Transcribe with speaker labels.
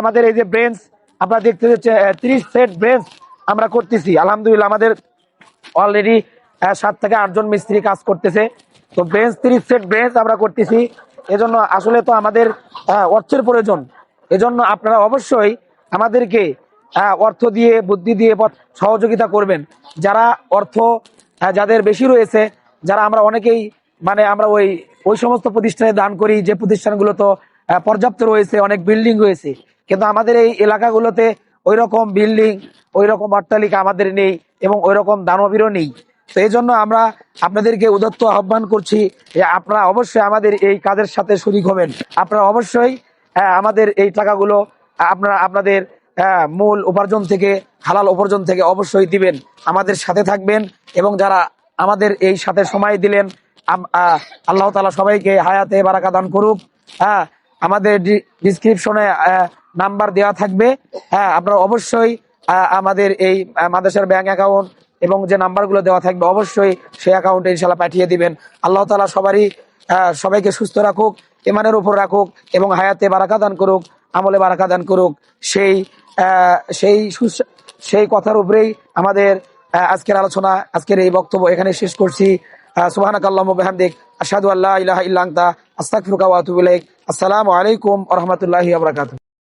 Speaker 1: আমাদের এই যে ব্রেঞ্চ আপনারা দেখতে পাচ্ছেন 30 সেট ব্রেঞ্চ আমরা করতেছি। আলহামদুলিল্লাহ আমাদের অলরেডি 7 থেকে 8 জন মিস্ত্রি কাজ করতেছে। তো ব্রেঞ্চ 30 সেট ব্রেঞ্চ আমরা করতেছি। এজন্য আসলে তো আমাদের অর্থের প্রয়োজন। এজন্য আপনারা অবশ্যই আমাদেরকে অর্থ দিয়ে বুদ্ধি দিয়ে সহযোগিতা করবেন। যারা অর্থ যাদের বেশি রয়েছে, যারা আমরা অনেকেই মানে আমরা ওই সমস্ত প্রতিষ্ঠানে দান করি যে প্রতিষ্ঠানগুলো তো পর্যাপ্ত রয়েছে, অনেক বিল্ডিং রয়েছে, কিন্তু আমাদের এই এলাকাগুলোতে ওই রকম বিল্ডিং, ওই রকম অট্টালিকা আমাদের নেই এবং ওই রকম দানবীরও নেই। তো এই জন্য আমরা আপনাদেরকে উদাত্ত আহ্বান করছি যে আপনারা অবশ্যই আমাদের এই কাজের সাথে শরীক হবেন। আপনারা অবশ্যই আমাদের এই টাকাগুলো আপনারা আপনাদের মূল উপার্জন থেকে, হালাল উপার্জন থেকে অবশ্যই দিবেন, আমাদের সাথে থাকবেন। এবং যারা আমাদের এই সাথে সময় দিলেন, আল্লাহ তাআলা সবাইকে হায়াতে বারাকা দান করুক। আমাদের ডিসক্রিপশনে নাম্বার দেওয়া থাকবে। আপনারা অবশ্যই আমাদের এই মাদ্রাসার ব্যাংক অ্যাকাউন্ট এবং যে নাম্বারগুলো দেওয়া থাকবে অবশ্যই সেই অ্যাকাউন্টে ইনশাল্লাহ পাঠিয়ে দিবেন। আল্লাহ তাআলা সবাইকে সুস্থ রাখুক, ইমানের উপর রাখুক এবং হায়াতে বারাকা দান করুক, আমলে বারাকা দান করুক। সেই কথার উপরেই আমাদের আজকের আলোচনা, আজকের এই বক্তব্য এখানে শেষ করছি। সুবহানাকাল্লাহুম্মা ওয়া বিহামদিক, আশহাদু আল্লা ইলাহা ইল্লা আনতা, আস্তাগফিরুকা ওয়া আতুবু ইলাইক। আসসালামু আলাইকুম ওয়া রাহমাতুল্লাহি ওয়া বারাকাতুহু।